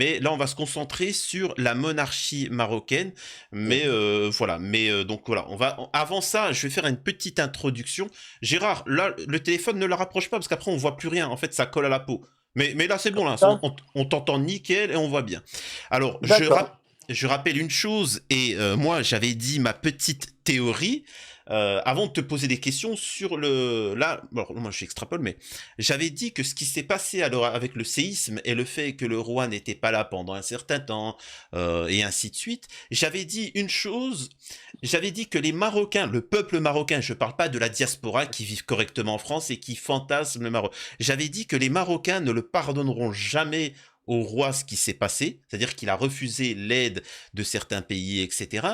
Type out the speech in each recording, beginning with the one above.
Mais là, on va se concentrer sur la monarchie marocaine. Mais Oui. voilà. Mais donc voilà, avant ça, je vais faire une petite introduction. Gérard, là, le téléphone ne le rapproche pas parce qu'après on voit plus rien. En fait, ça colle à la peau. Mais là, c'est bon, là, Ça? on t'entend nickel et on voit bien. Alors, D'accord. je rappelle une chose, et moi, j'avais dit ma petite théorie avant de te poser des questions sur le. Là, bon, moi, j'extrapole, mais j'avais dit que ce qui s'est passé alors avec le séisme et le fait que le roi n'était pas là pendant un certain temps, et ainsi de suite, j'avais dit une chose, j'avais dit que les Marocains, le peuple marocain, je parle pas de la diaspora qui vivent correctement en France et qui fantasment le Maroc, j'avais dit que les Marocains ne le pardonneront jamais au roi ce qui s'est passé, c'est-à-dire qu'il a refusé l'aide de certains pays, etc.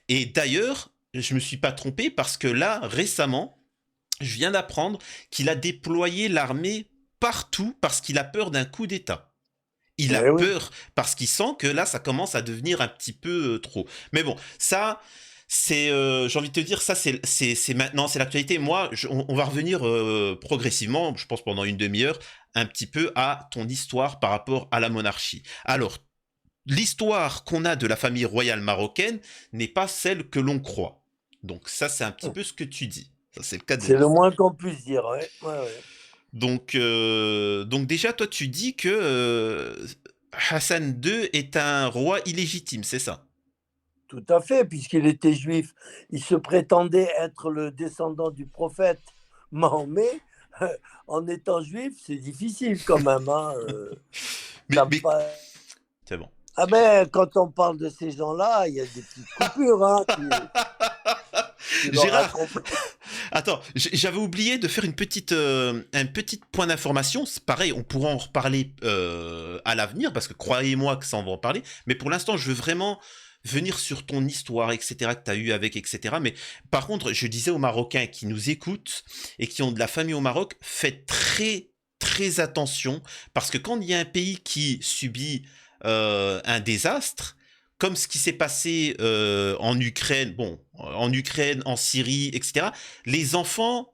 Et d'ailleurs, je me suis pas trompé parce que là, récemment, je viens d'apprendre qu'il a déployé l'armée partout parce qu'il a peur d'un coup d'État. Il a Eh oui. peur parce qu'il sent que là, ça commence à devenir un petit peu trop. Mais bon, ça, c'est, j'ai envie de te dire, ça, c'est maintenant, c'est l'actualité. Moi, on va revenir progressivement, je pense pendant une demi-heure, un petit peu à ton histoire par rapport à la monarchie. Alors, l'histoire qu'on a de la famille royale marocaine n'est pas celle que l'on croit. Donc ça, c'est un petit peu ce que tu dis. Ça, c'est le cas de le C'est le dire. moins qu'on puisse dire, ouais. Ouais, ouais. Donc déjà, toi, tu dis que Hassan II est un roi illégitime, c'est ça? Tout à fait, puisqu'il était juif. Il se prétendait être le descendant du prophète Mahomet. En étant juif, c'est difficile quand même, hein. T'as Mais pas... c'est bon. Ah ben, quand on parle de ces gens-là, il y a des petites coupures, hein. Tu l'auras Gérard, compris. attends, j'avais oublié de faire un petit point d'information. C'est pareil, on pourra en reparler à l'avenir parce que croyez-moi que ça on va en parler. Mais pour l'instant, je veux vraiment venir sur ton histoire, etc., que tu as eu avec, etc. Mais par contre, je disais aux Marocains qui nous écoutent et qui ont de la famille au Maroc, faites très attention parce que quand il y a un pays qui subit un désastre, comme ce qui s'est passé en Ukraine, bon, en Ukraine, en Syrie, etc., les enfants,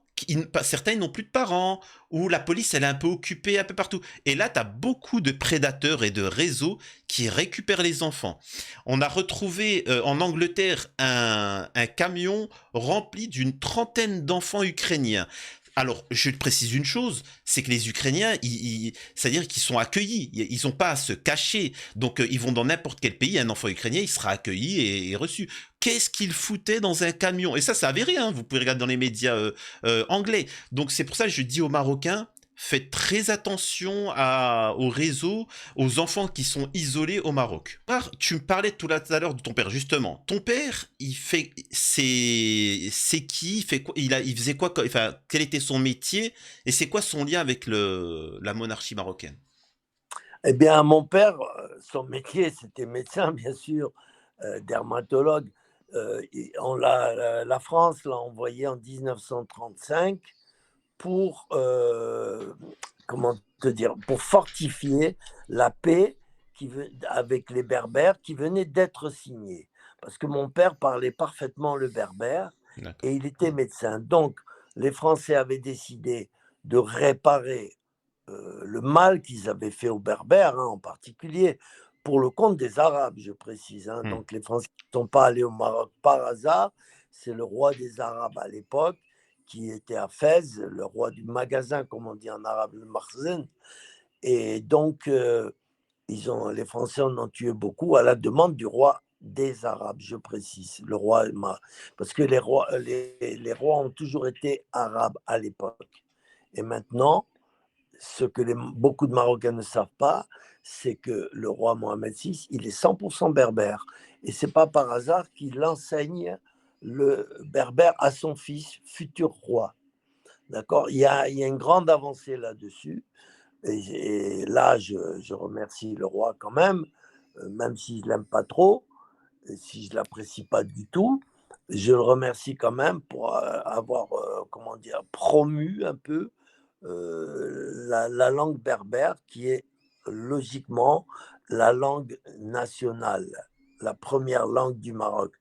certains n'ont plus de parents, ou la police, elle est un peu occupée un peu partout. Et là, tu as beaucoup de prédateurs et de réseaux qui récupèrent les enfants. On a retrouvé en Angleterre un camion rempli d'une trentaine d'enfants ukrainiens. Alors, je te précise une chose, c'est que les Ukrainiens, c'est-à-dire qu'ils sont accueillis, ils n'ont pas à se cacher. Donc, ils vont dans n'importe quel pays, un enfant ukrainien, il sera accueilli et reçu. Qu'est-ce qu'ils foutaient dans un camion? Et ça, c'est avéré, hein, vous pouvez regarder dans les médias anglais. Donc, c'est pour ça que je dis aux Marocains, faites très attention aux réseaux, aux enfants qui sont isolés au Maroc. Alors, tu me parlais tout à l'heure de ton père, justement. Ton père, c'est qui? Il fait quoi? Il faisait quoi? Enfin, quel était son métier? Et c'est quoi son lien avec la monarchie marocaine? Eh bien, mon père, son métier, c'était médecin, bien sûr, dermatologue. La France l'a envoyé en 1935 pour, comment te dire, pour fortifier la paix avec les Berbères qui venait d'être signée. Parce que mon père parlait parfaitement le berbère D'accord. et il était médecin. Donc, les Français avaient décidé de réparer le mal qu'ils avaient fait aux Berbères, hein, en particulier, pour le compte des Arabes, je précise, hein. Hmm. Donc, les Français ne sont pas allés au Maroc par hasard. C'est le roi des Arabes à l'époque qui était à Fès, le roi du magasin, comme on dit en arabe, le Makhzen. Et donc, les Français en ont tué beaucoup à la demande du roi des Arabes, je précise. Parce que les rois ont toujours été arabes à l'époque. Et maintenant, ce que beaucoup de Marocains ne savent pas, c'est que le roi Mohamed VI, il est 100% berbère. Et c'est pas par hasard qu'il enseigne le berbère à son fils, futur roi. D'accord, il y a une grande avancée là-dessus. Et là, je remercie le roi quand même si je ne l'aime pas trop, et si je ne l'apprécie pas du tout. Je le remercie quand même pour avoir, comment dire, promu un peu la langue berbère, qui est logiquement la langue nationale, la première langue du Maroc.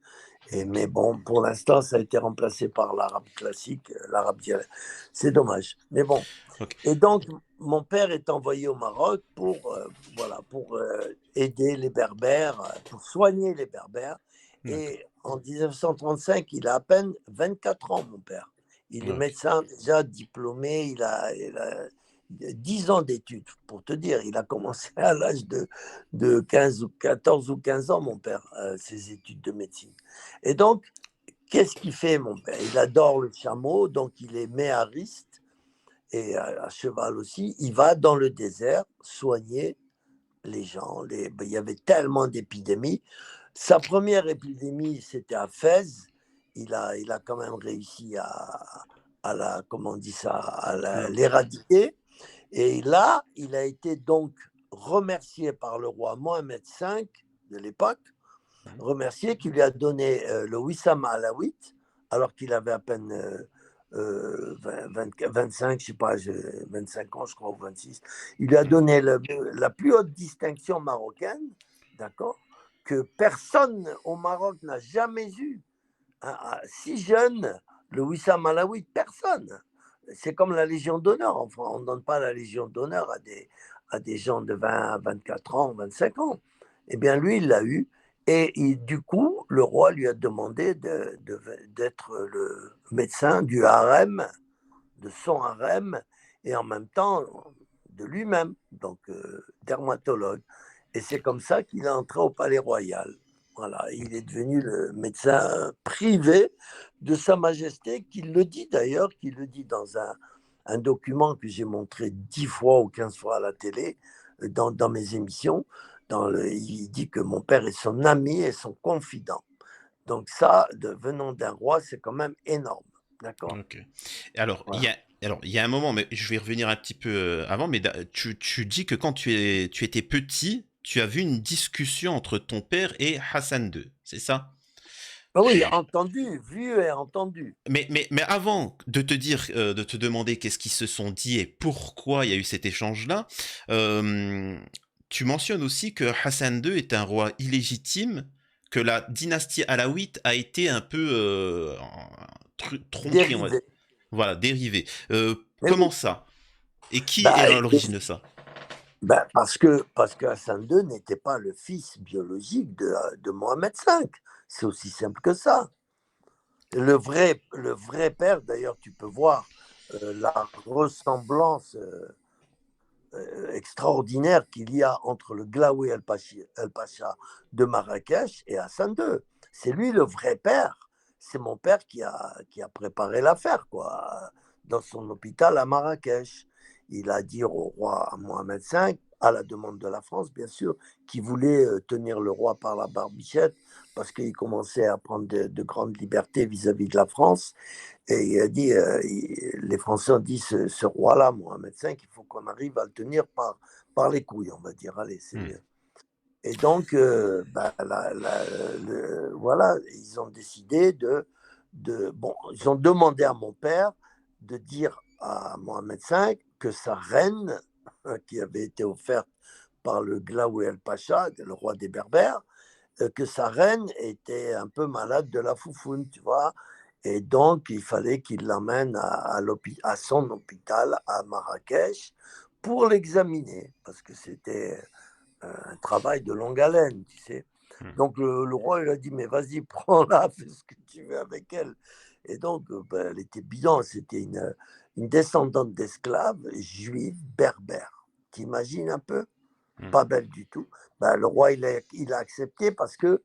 Mais bon, pour l'instant, ça a été remplacé par l'arabe classique, l'arabe direct. C'est dommage. Mais bon. Ok, Et donc, mon père est envoyé au Maroc voilà, pour aider les Berbères, pour soigner les Berbères. d'accord. Et en 1935, il a à peine 24 ans, mon père. Il est Ok. médecin déjà diplômé, il a 10 ans d'études, pour te dire. Il a commencé à l'âge de 15 ou 14 ou 15 ans, mon père, ses études de médecine. Et donc, qu'est-ce qu'il fait, mon père? Il adore le chameau, donc il est méhariste et à cheval aussi. Il va dans le désert soigner les gens. Il y avait tellement d'épidémies. Sa première épidémie, c'était à Fès. Il a quand même réussi comment on dit ça, Le- l'éradiquer. Et là, il a été donc remercié par le roi Mohamed V de l'époque, remercié qui lui a donné le Wissam Alaouit, alors qu'il avait à peine 25, je sais pas, 25 ans, je crois, ou 26. Il lui a donné la plus haute distinction marocaine, d'accord, que personne au Maroc n'a jamais eu. Si jeune, le Wissam Alaoui, personne. C'est comme la Légion d'honneur. Enfin, on ne donne pas la Légion d'honneur à des gens de 20 à 24 ans, 25 ans. Eh bien, lui, il l'a eu. Et du coup, le roi lui a demandé d'être le médecin du harem, de son harem, et en même temps de lui-même, donc dermatologue. Et c'est comme ça qu'il est entré au Palais Royal. Voilà, il est devenu le médecin privé de Sa Majesté, qui le dit d'ailleurs, qui le dit dans un document que j'ai montré 10 fois ou 15 fois à la télé, dans mes émissions. Il dit que mon père est son ami et son confident. Donc ça, venant d'un roi, c'est quand même énorme. D'accord. Ok. Voilà. Alors, il y a un moment, mais je vais revenir un petit peu avant, mais tu dis que quand tu étais petit, tu as vu une discussion entre ton père et Hassan II, c'est ça? Ah oui, entendu, vu et entendu. Mais avant de te dire, de te demander qu'est-ce qu'ils se sont dit et pourquoi il y a eu cet échange-là, euh, tu mentionnes aussi que Hassan II est un roi illégitime, que la dynastie alawite a été un peu tronquée, Dérivé. voilà, dérivée. Mais Comment oui, ça? Et qui est bah, à l'origine de ça? parce que Hassan II n'était pas le fils biologique de Mohamed V. C'est aussi simple que ça. Le vrai père, d'ailleurs, tu peux voir la ressemblance extraordinaire qu'il y a entre le Glaoui El Pacha de Marrakech et Hassan II. C'est lui le vrai père. C'est mon père qui a préparé l'affaire, quoi, dans son hôpital à Marrakech. Il a dit au roi Mohamed V, à la demande de la France, bien sûr, qui voulait tenir le roi par la barbichette parce qu'il commençait à prendre de grandes libertés vis-à-vis de la France. Et il a dit, les Français ont dit, ce roi-là, Mohamed V, il faut qu'on arrive à le tenir par les couilles, on va dire. Allez, c'est Hmm. mieux. Et donc, voilà, ils ont décidé bon, ils ont demandé à mon père de dire à Mohamed V que sa reine, qui avait été offerte par le Glaoui El-Pacha, le roi des Berbères, que sa reine était un peu malade de la foufoune, tu vois. Et donc, il fallait qu'il l'emmène à son hôpital à Marrakech pour l'examiner, parce que c'était un travail de longue haleine, tu sais. Hmm. Donc, le roi, il a dit, mais vas-y, prends-la, fais ce que tu veux avec elle. Et donc, elle était bidon, c'était une descendante d'esclaves juives berbères. T'imagines un peu? Hmm. Pas belle du tout. Ben, le roi, il a accepté parce que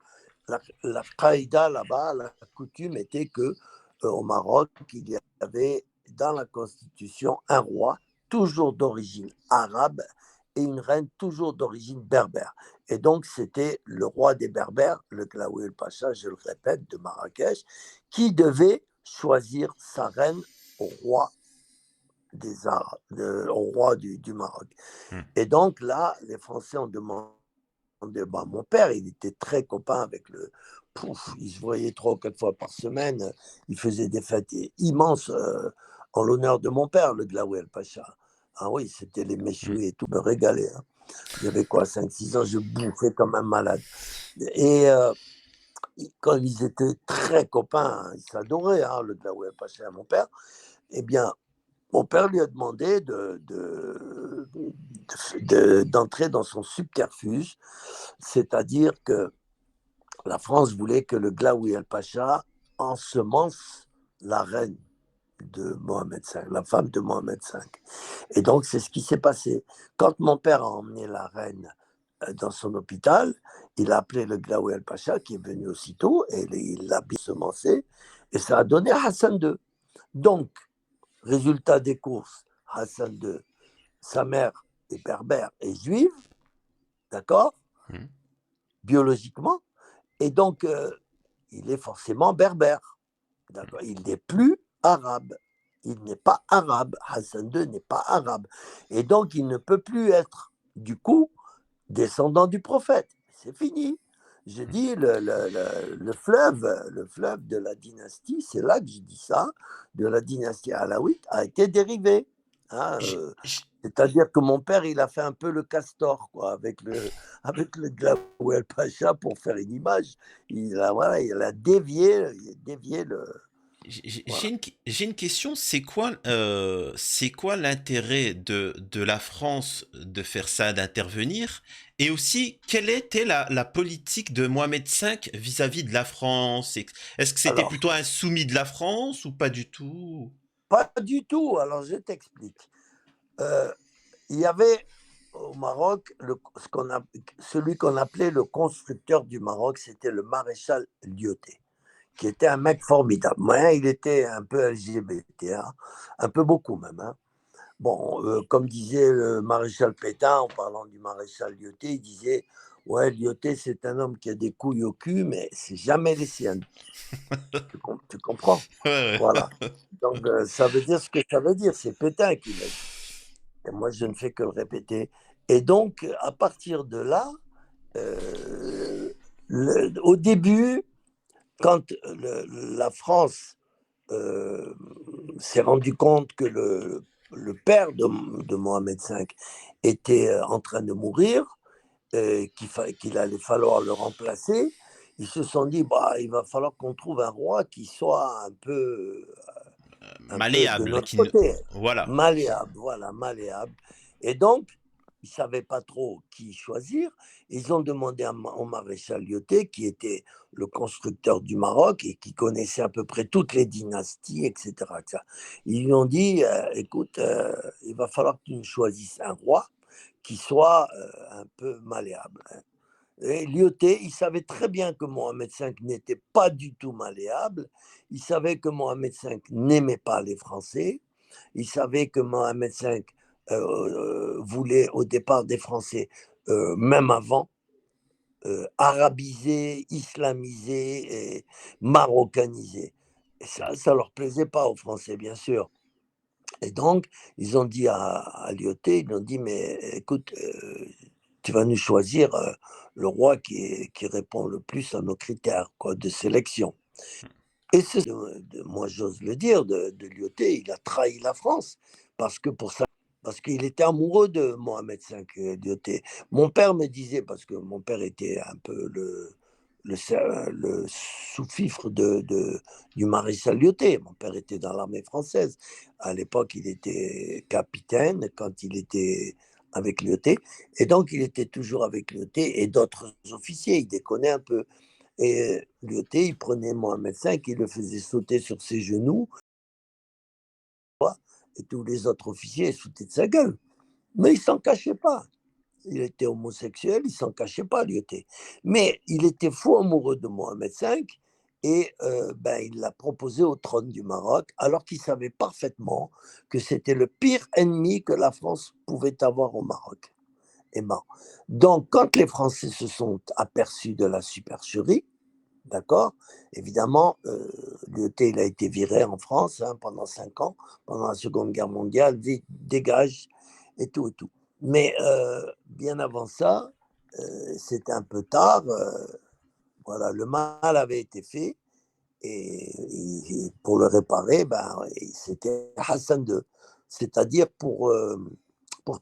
la qaïda là-bas, la coutume était que au Maroc, il y avait dans la constitution un roi toujours d'origine arabe et une reine toujours d'origine berbère. Et donc, c'était le roi des Berbères, le Glaoui El Pacha, je le répète, de Marrakech, qui devait choisir sa reine au roi des Arabes, au roi du Maroc. Hmm. Et donc là, les Français ont demandé. Mon père, il était très copain avec le. Pouf, il se voyait 3 ou 4 fois par semaine. Il faisait des fêtes immenses en l'honneur de mon père, le Glaoui El-Pacha. Ah oui, c'était les Hmm. méchouis et tout, me régalait. Hein. Il y avait quoi, 5 6 ans, je bouffais comme un malade. Et quand ils étaient très copains, hein, ils s'adoraient, hein, le Glaoué Pacha et mon père, eh bien, mon père lui a demandé d'entrer dans son subterfuge, c'est-à-dire que la France voulait que le Glaoui el-Pacha ensemence la reine de Mohamed V, la femme de Mohamed V. Et donc, c'est ce qui s'est passé. Quand mon père a emmené la reine dans son hôpital, il a appelé le Glaoui el-Pacha, qui est venu aussitôt, et il l'a bien semencé, et ça a donné Hassan II. Donc, résultat des courses, Hassan II, sa mère est berbère et juive, d'accord, biologiquement, et donc il est forcément berbère, d'accord. Il n'est plus arabe. Il n'est pas arabe. Hassan II n'est pas arabe. Et donc, il ne peut plus être, du coup, descendant du prophète. C'est fini. Je dis, le fleuve de la dynastie, c'est là que je dis ça, de la dynastie alaouite, a été dérivé. Hein, J- j- c'est-à-dire que mon père, il a fait un peu le castor, quoi, avec le Glaouel Pacha pour faire une image. Voilà, il a dévié le. Voilà. J'ai une question, c'est quoi l'intérêt de la France de faire ça, d'intervenir? Et aussi, quelle était la politique de Mohamed V vis-à-vis de la France? Est-ce que c'était Alors, plutôt un soumis de la France ou pas du tout? pas du tout. Alors, je t'explique. Euh, il y avait au Maroc, celui qu'on appelait le constructeur du Maroc, c'était le maréchal Lyoté, qui était un mec formidable. Moi, il était un peu LGBT, hein, un peu beaucoup même. Hein. Bon, comme disait le maréchal Pétain, en parlant du maréchal Lyoté, il disait, ouais, Lyoté, c'est un homme qui a des couilles au cul, mais c'est jamais les siennes. Tu comprends? Ouais, Voilà. Donc, ça veut dire ce que ça veut dire. C'est Pétain qui l'a dit. Et moi, je ne fais que le répéter. Et donc, à partir de là, au début, quand la France s'est rendu compte que le père de Mohamed V était en train de mourir, qu'il allait falloir le remplacer, ils se sont dit, bah, il va falloir qu'on trouve un roi qui soit un peu de malléable, notre côté, voilà. malléable, voilà, malléable. Et donc, ils ne savaient pas trop qui choisir. Ils ont demandé au maréchal Lyoté, qui était le constructeur du Maroc et qui connaissait à peu près toutes les dynasties, etc. etc. Ils lui ont dit, écoute, il va falloir que tu nous choisisses un roi qui soit un peu malléable. Hein. Et Lyoté, il savait très bien que Mohamed V n'était pas du tout malléable. Il savait que Mohamed V n'aimait pas les Français. Il savait que Mohamed V voulait au départ des Français, même avant, arabiser, islamiser et maroccaniser. Et ça leur plaisait pas aux Français, bien sûr. Et donc, ils ont dit à Lyoté, ils ont dit, mais écoute, tu vas nous choisir le roi qui répond le plus à nos critères quoi, de sélection. Et moi j'ose le dire, de Lyoté, il a trahi la France parce que pour ça, parce qu'il était amoureux de Mohamed V, Lyoté. Mon père me disait, parce que mon père était un peu le sous-fifre du maréchal Lyoté. Mon père était dans l'armée française. À l'époque, il était capitaine quand il était avec Lyoté. Et donc, il était toujours avec Lyoté et d'autres officiers. Il déconnait un peu. Et Lyoté, il prenait Mohamed V, il le faisait sauter sur ses genoux, et tous les autres officiers sautaient de sa gueule. Mais il ne s'en cachait pas. Il était homosexuel, il ne s'en cachait pas, Lyoté. Mais il était fou amoureux de Mohamed V et il l'a proposé au trône du Maroc, alors qu'il savait parfaitement que c'était le pire ennemi que la France pouvait avoir au Maroc. Et bon. Donc, quand les Français se sont aperçus de la supercherie, d'accord. Évidemment, Lyoté, il a été viré en France hein, pendant 5 ans, pendant la Seconde Guerre mondiale, vite, dégage, et tout, et tout. Mais bien avant ça, c'était un peu tard. Voilà, le mal avait été fait, et pour le réparer, c'était Hassan II. C'est-à-dire pour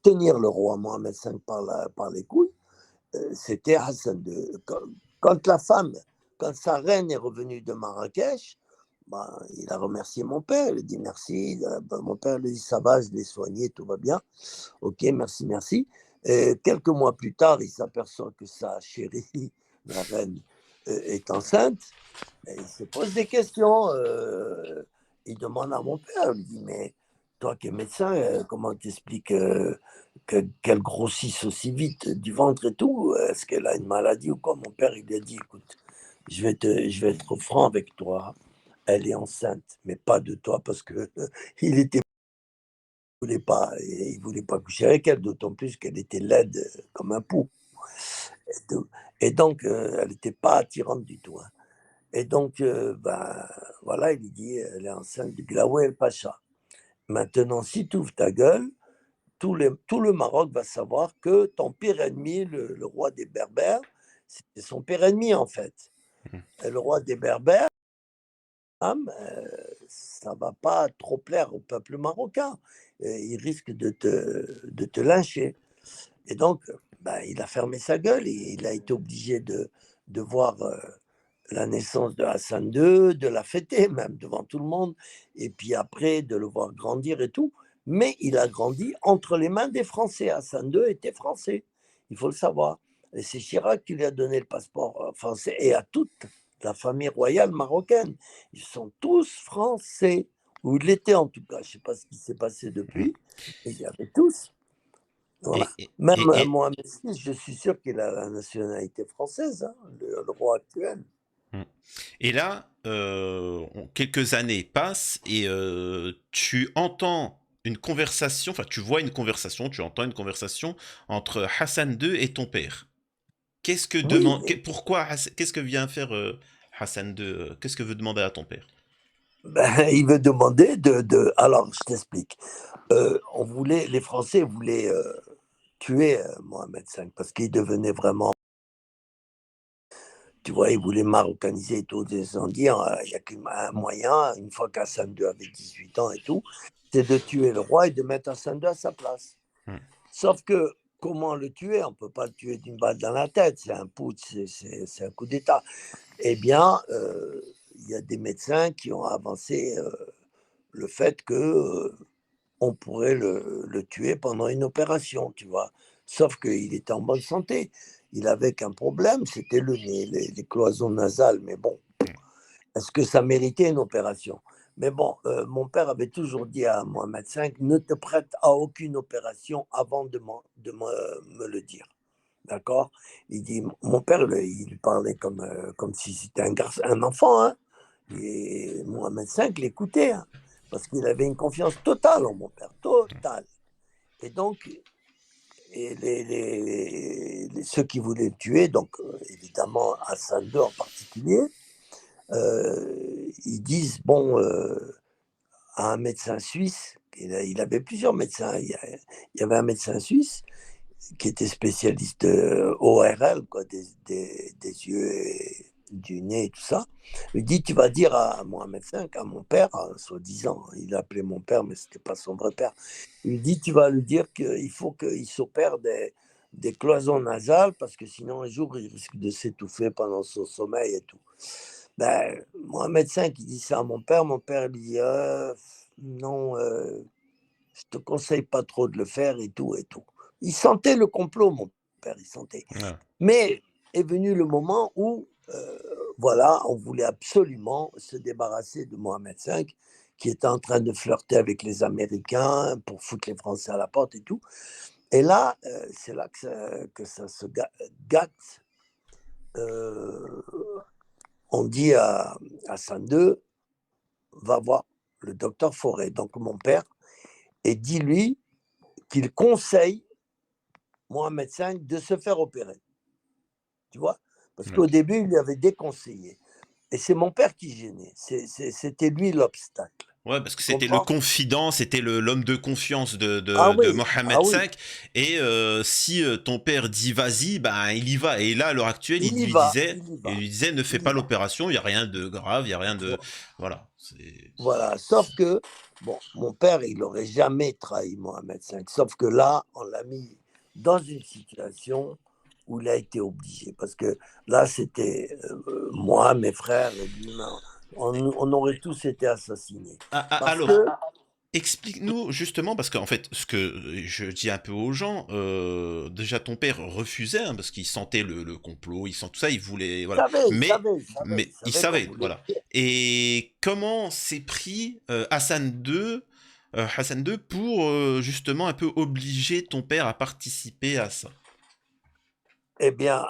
tenir le roi Mohamed V par les couilles, c'était Hassan II. Quand la femme quand sa reine est revenue de Marrakech, ben, il a remercié mon père, il a dit merci. Ben, mon père lui dit ça va, je l'ai soigné, tout va bien. Ok, merci, merci. Et quelques mois plus tard, il s'aperçoit que sa chérie, la reine, est enceinte. Et il se pose des questions. Il demande à mon père, il dit, mais toi qui es médecin, comment t'expliques qu'elle grossisse aussi vite du ventre et tout? Est-ce qu'elle a une maladie ou quoi? Mon père, il lui a dit, écoute, je vais être franc avec toi. Elle est enceinte, mais pas de toi parce que il était il voulait pas coucher avec elle, d'autant plus qu'elle était laide comme un pou. Et donc, elle n'était pas attirante du tout, hein. Et donc, ben, voilà, il lui dit, elle est enceinte du Glaoué El Pacha. Maintenant, si tu ouvres ta gueule, tout le Maroc va savoir que ton pire ennemi, le roi des Berbères, c'était son pire ennemi en fait. Mhm. Et le roi des Berbères, ça va pas trop plaire au peuple marocain. Il risque de te lyncher. Et donc, ben, il a fermé sa gueule et il a été obligé de voir la naissance de Hassan II, de la fêter même devant tout le monde, et puis après de le voir grandir et tout. Mais il a grandi entre les mains des Français. Hassan II était français, il faut le savoir. Et c'est Chirac qui lui a donné le passeport français et à toute la famille royale marocaine. Ils sont tous français, ou ils l'étaient en tout cas. Je ne sais pas ce qui s'est passé Mhm. depuis, mais ils y avaient tous. Voilà. Et, et, Même et, et- Mohamed VI, je suis sûr qu'il a la nationalité française, hein, le roi actuel. Mhm. Et là, quelques années passent et tu entends une conversation, enfin tu vois une conversation, tu entends une conversation entre Hassan II et ton père. Oui, Qu'est-ce que vient faire Hassan II? Qu'est-ce que veut demander à ton père? ben, il veut demander alors, je t'explique. Les Français voulaient tuer Mohamed V parce qu'il devenait vraiment. Tu vois, ils voulaient maroccaniser et tout. Ils ont dit, il n'y a qu'un moyen, une fois qu'Hassan II avait 18 ans et tout, c'est de tuer le roi et de mettre Hassan II à sa place. Hmm. Sauf que, comment le tuer? On ne peut pas le tuer d'une balle dans la tête. C'est un putsch, c'est un coup d'État. Eh bien, il y a des médecins qui ont avancé le fait que on pourrait le tuer pendant une opération, tu vois. Sauf qu'il était en bonne santé. Il avait qu'un problème, c'était le nez, les cloisons nasales. Mais bon, est-ce que ça méritait une opération? Mais bon, mon père avait toujours dit à Mohamed V, ne te prête à aucune opération avant de me le dire. D'accord? Il dit, mon père, il parlait comme si c'était un garçon, un enfant, hein. Et Mohamed V l'écoutait, hein, parce qu'il avait une confiance totale en mon père, totale. Et donc, ceux qui voulaient le tuer, donc évidemment Hassan II en particulier, ils disent, bon, à un médecin suisse, il avait plusieurs médecins, il y avait un médecin suisse qui était spécialiste ORL, quoi, des yeux, et du nez et tout ça. Il dit, tu vas dire à Mohamed V, à mon père, soi-disant, il appelait mon père, mais ce n'était pas son vrai père. Il dit, tu vas lui dire qu'il faut qu'il s'opère des cloisons nasales, parce que sinon, un jour, il risque de s'étouffer pendant son sommeil et tout. Ben, Mohamed V, il dit ça à mon père lui dit, non, je te conseille pas trop de le faire et tout et tout. Il sentait le complot, mon père, il sentait. Ouais. Mais est venu le moment où, voilà, on voulait absolument se débarrasser de Mohamed V, qui était en train de flirter avec les Américains pour foutre les Français à la porte et tout. Et là, c'est là que ça se gâte. Euh, on dit à Hassan II, va voir le docteur Forêt, donc mon père, et dis-lui qu'il conseille Mohamed V de se faire opérer. Tu vois? Parce qu'au Ok. début, il lui avait déconseillé. Et c'est mon père qui gênait. C'était lui l'obstacle. Ouais, parce que Tu c'était le comprends? confident, c'était l'homme de confiance Ah de oui, Mohamed ah oui, V. Et si ton père dit vas-y, ben il y va. Et là, à l'heure actuelle, il y va, il y il va, lui disait ne fais il y pas va. l'opération, il y a rien de grave, il y a rien de, voilà. Voilà. Sauf que, bon, mon père, il n'aurait jamais trahi Mohamed V. Sauf que là, on l'a mis dans une situation où il a été obligé. Parce que là, c'était moi, mes frères et lui, on aurait tous été assassinés. Parce que, Alors, explique-nous justement, parce qu'en fait, ce que je dis un peu aux gens, déjà ton père refusait, hein, parce qu'il sentait le complot, il sent tout ça, il voulait, voilà. il Mais il savait qu'on savait, voulait. voilà. Et comment s'est pris Hassan II pour justement un peu obliger ton père à participer à ça? Eh bien,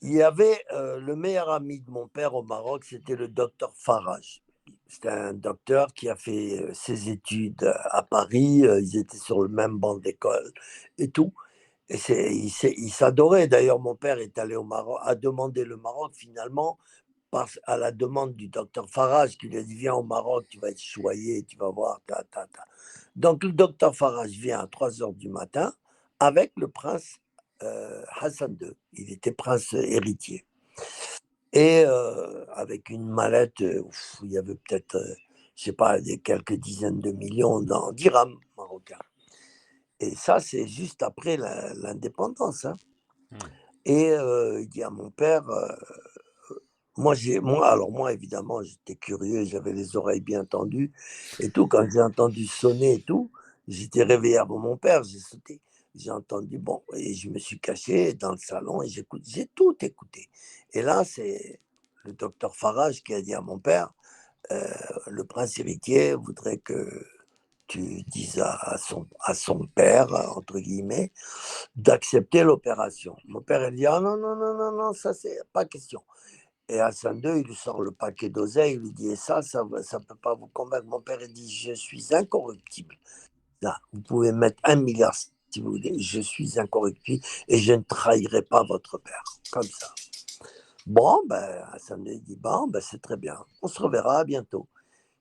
il y avait le meilleur ami de mon père au Maroc, c'était le docteur Farage. C'était un docteur qui a fait ses études à Paris. Ils étaient sur le même banc d'école et tout. Et ils s'adoraient. D'ailleurs, mon père est allé au Maroc, a demandé le Maroc finalement à la demande du docteur Farage qui lui a dit viens au Maroc, tu vas être choyé, tu vas voir. Ta, ta, ta. Donc le docteur Farage vient à 3 heures du matin avec le prince Hassan II. Il était prince héritier. Et avec une mallette où il y avait peut-être, je sais pas, quelques dizaines de millions dirhams marocains. Et ça, c'est juste après l'indépendance. Hein. Hmm. Et il dit à mon père, alors moi, évidemment, j'étais curieux, j'avais les oreilles bien tendues et tout. Quand j'ai entendu sonner et tout, j'étais réveillé avant mon père, j'ai sauté. J'ai entendu, bon, et je me suis caché dans le salon et j'ai tout écouté. Et là, c'est le docteur Farage qui a dit à mon père, euh, le prince héritier voudrait que tu dises à son père, entre guillemets, d'accepter l'opération. Mon père, il dit, ah non, non, non, non, non, ça, c'est pas question. Et Hassan II, il lui sort le paquet d'oseille, il lui dit, et ça ne peut pas vous convaincre. Mon père, il dit, je suis incorruptible. Là, vous pouvez mettre 1 milliard si vous voulez, je suis incorruptible et je ne trahirai pas votre père. Comme ça. Bon, ben, Hassan II dit, bon, ben, c'est très bien. On se reverra à bientôt.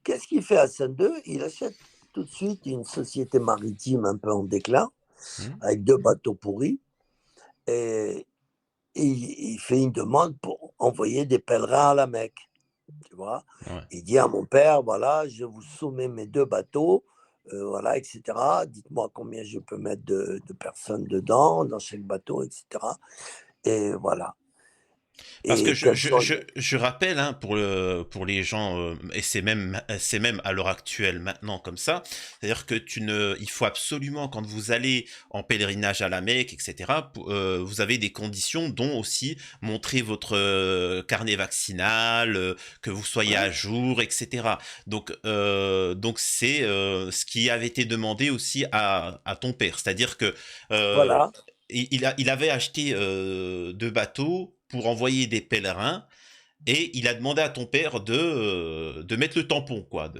Qu'est-ce qu'il fait Hassan II? Il achète tout de suite une société maritime un peu en déclin, Hmm. avec 2 bateaux pourris, et il fait une demande pour envoyer des pèlerins à la Mecque. Tu vois, Ouais. il dit à mon père, voilà, je vous soumets mes 2 bateaux, voilà, etc. Dites-moi combien je peux mettre de personnes dedans, dans chaque bateau, etc. Et voilà. Parce que Et quels sont je rappelle, hein, pour les gens, et c'est même à l'heure actuelle maintenant comme ça, c'est-à-dire que il faut absolument, quand vous allez en pèlerinage à la Mecque, etc., vous avez des conditions, dont aussi montrer votre carnet vaccinal, que vous soyez ouais, à jour, etc. Donc c'est ce qui avait été demandé aussi à ton père, c'est-à-dire que euh, voilà. il avait acheté 2 bateaux pour envoyer des pèlerins et il a demandé à ton père de mettre le tampon, quoi.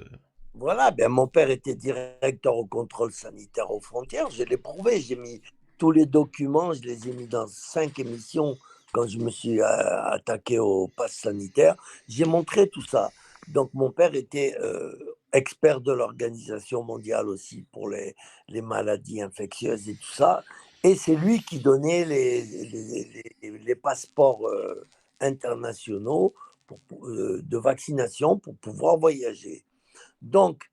Voilà, ben mon père était directeur au contrôle sanitaire aux frontières. Je l'ai prouvé. J'ai mis tous les documents, je les ai mis dans 5 émissions quand je me suis attaqué au pass sanitaire. J'ai montré tout ça. Donc mon père était expert de l'Organisation mondiale aussi pour les maladies infectieuses et tout ça. Et c'est lui qui donnait les passeports internationaux de vaccination pour pouvoir voyager. Donc,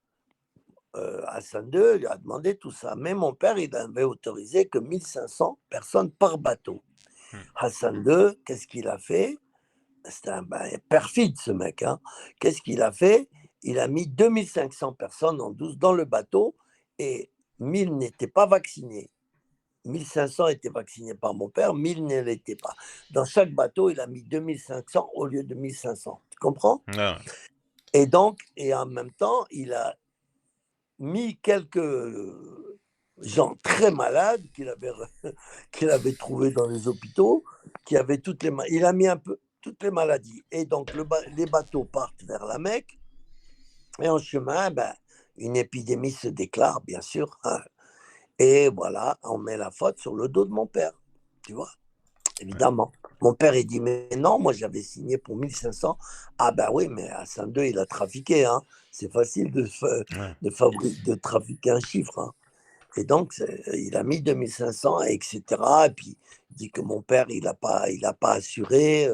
Hassan II lui a demandé tout ça. Mais mon père, il n'avait autorisé que 1 500 personnes par bateau. Hmm. Hassan II, qu'est-ce qu'il a fait? C'était un perfide, ce mec. Hein. Qu'est-ce qu'il a fait? Il a mis 2 500 personnes en douce dans le bateau et 1 000 n'étaient pas vaccinés. 1 500 étaient vaccinés par mon père, 1 000 ne l'étaient pas. Dans chaque bateau, il a mis 2 500 au lieu de 1 500. Tu comprends? Ouais. Et donc, et en même temps, il a mis quelques gens très malades qu'il avait trouvés dans les hôpitaux, qui avaient il a mis un peu toutes les maladies. Et donc, les bateaux partent vers la Mecque, et en chemin, ben, une épidémie se déclare, bien sûr. Hein. Et voilà, on met la faute sur le dos de mon père, tu vois, Ouais. évidemment. Mon père, il dit, mais non, moi j'avais signé pour 1 500. Ah ben oui, mais Hassan II, il a trafiqué. Hein. C'est facile Ouais. de trafiquer un chiffre. Hein. Et donc, il a mis 2 500, etc. Et puis, il dit que mon père, il a pas assuré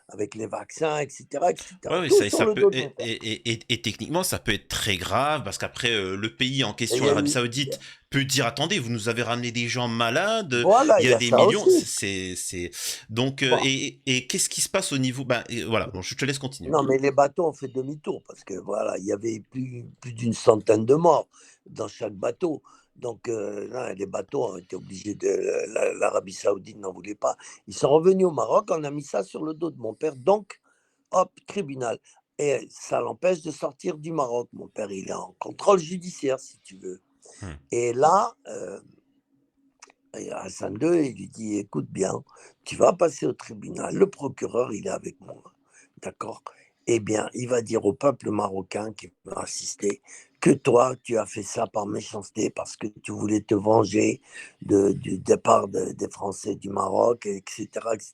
avec les vaccins, etc., Ouais, etc. ouais, Tout ça, sur ça le peut dos de mon père. et techniquement, ça peut être très grave parce qu'après, le pays en Et il question, y a l'Arabie eu, Saoudite, peut dire: «Attendez, vous nous avez ramené des gens malades, voilà, il y il y a a des ça millions». aussi. C'est donc Bon, et qu'est-ce qui se passe au niveau ben, voilà, bon, je te laisse continuer. non, mais les bateaux ont fait demi-tour parce que voilà, il y avait plus d'une centaine de morts dans chaque bateau. Donc, non, les bateaux ont été obligés de. L'Arabie Saoudite n'en voulait pas. Ils sont revenus au Maroc, on a mis ça sur le dos de mon père. Donc, hop, tribunal. Et ça l'empêche de sortir du Maroc. Mon père, il est en contrôle judiciaire, si tu veux. Mmh. Et là, Hassan II, il lui dit, écoute bien, tu vas passer au tribunal. Le procureur, il est avec moi. D'accord. Eh bien, il va dire au peuple marocain qui va assister que toi, tu as fait ça par méchanceté parce que tu voulais te venger du départ des Français du Maroc, etc., etc.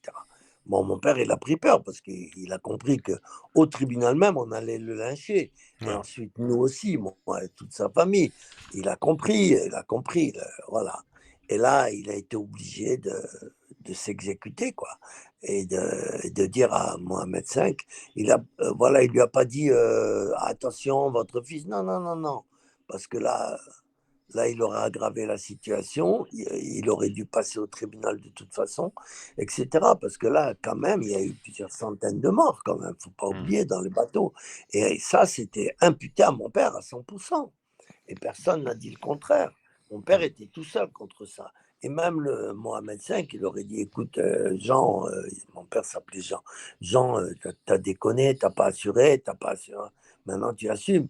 Bon, mon père, il a pris peur parce qu'il a compris que au tribunal même, on allait le lyncher. Et Ouais. ensuite, nous aussi, moi, toute sa famille. Il a compris, voilà. Et là, il a été obligé de s'exécuter, quoi, et de dire à Mohamed V, voilà, il lui a pas dit attention, votre fils. Non, non, non, non, parce que là, il aurait aggravé la situation, il aurait dû passer au tribunal de toute façon, etc. Parce que là, quand même, il y a eu plusieurs centaines de morts, quand même, faut pas Mmh. oublier, dans les bateaux. Et ça, c'était imputé à mon père à 100%. Et personne n'a dit le contraire. Mon père Mmh. était tout seul contre ça. Et même le Mohamed V, il aurait dit, écoute, Jean, mon père s'appelait Jean, Jean, t'as déconné, t'as pas assuré, t'as pas assuré. Maintenant, tu assumes.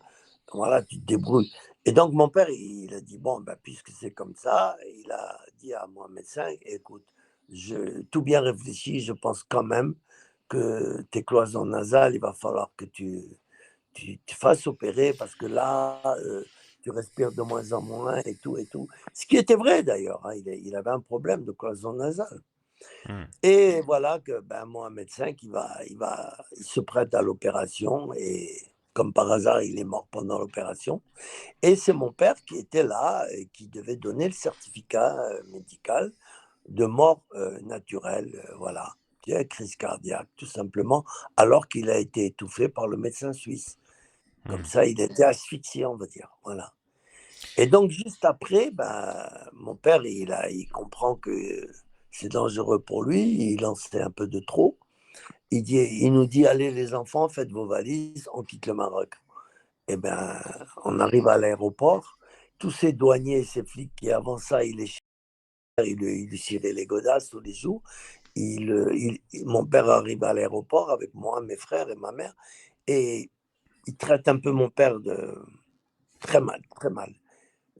Voilà, tu te débrouilles. Et donc, mon père, il a dit, bon, ben, puisque c'est comme ça, il a dit à Mohamed V, écoute, tout bien réfléchi, je pense quand même que tes cloisons nasales, il va falloir que tu te fasses opérer parce que là, tu respires de moins en moins et tout et tout. Ce qui était vrai d'ailleurs, hein, il avait un problème de cloison nasale. Mmh. Et voilà que ben, moi, un médecin il se prête à l'opération et comme par hasard, il est mort pendant l'opération. Et c'est mon père qui était là et qui devait donner le certificat médical de mort naturelle, voilà, qui est crise cardiaque, tout simplement, alors qu'il a été étouffé par le médecin suisse. Comme Mmh. ça, il était asphyxié, on va dire, voilà. Et donc juste après, ben, mon père, il comprend que c'est dangereux pour lui, il en sait un peu de trop. Il nous dit: «Allez les enfants, faites vos valises, on quitte le Maroc». Et ben, on arrive à l'aéroport, tous ces douaniers et ces flics qui avant ça, il lui cirait les godasses tous les jours. Mon père arrive à l'aéroport avec moi, mes frères et ma mère et il traite un peu mon père de très mal.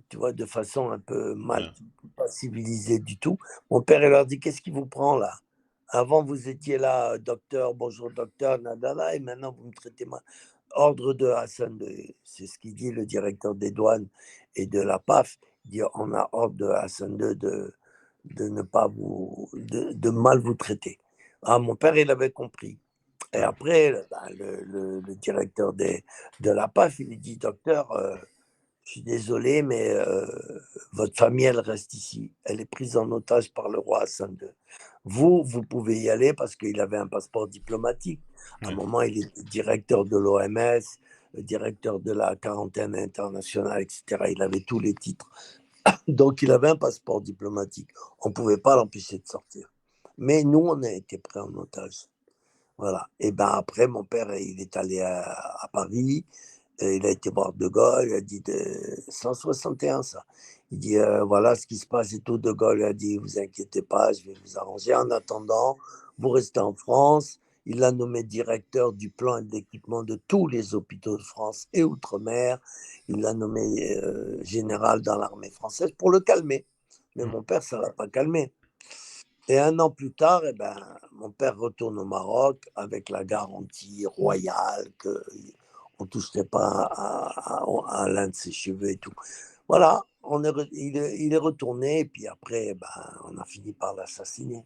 Tu vois, de façon un peu mal, Ouais. pas civilisée du tout. Mon père, il leur dit: «Qu'est-ce qui vous prend là? Avant, vous étiez là, docteur, bonjour docteur, nadala, et maintenant vous me traitez mal». Ordre de Hassan II, c'est ce qu'il dit le directeur des douanes et de la PAF. Il dit: «On a ordre de Hassan II de ne pas de mal vous traiter». Ah, mon père, il avait compris. Et Ouais. après, bah, le directeur de la PAF, il lui dit: «Docteur, je suis désolé, mais votre famille, elle reste ici. Elle est prise en otage par le roi Hassan II. Vous pouvez y aller parce qu'il avait un passeport diplomatique. À un Ouais. moment, il est directeur de l'OMS, directeur de la quarantaine internationale, etc. Il avait tous les titres. Donc, il avait un passeport diplomatique. On ne pouvait pas l'empêcher de sortir. Mais nous, on a été pris en otage. Voilà. Et ben après, mon père, il est allé à Paris. Il a été voir De Gaulle, il a dit de 161 ça. Il dit voilà ce qui se passe et tout. De Gaulle il a dit vous inquiétez pas, je vais vous arranger. En attendant, vous restez en France. Il l'a nommé directeur du plan et de l'équipement de tous les hôpitaux de France et outre-mer. Il l'a nommé général dans l'armée française pour le calmer. Mais Mmh. mon père, ça ne l'a pas calmé. Et un an plus tard, eh ben, mon père retourne au Maroc avec la garantie royale qu'on ne toucherait pas à l'un de ses cheveux et tout. Voilà, il est retourné et puis après, ben, on a fini par l'assassiner.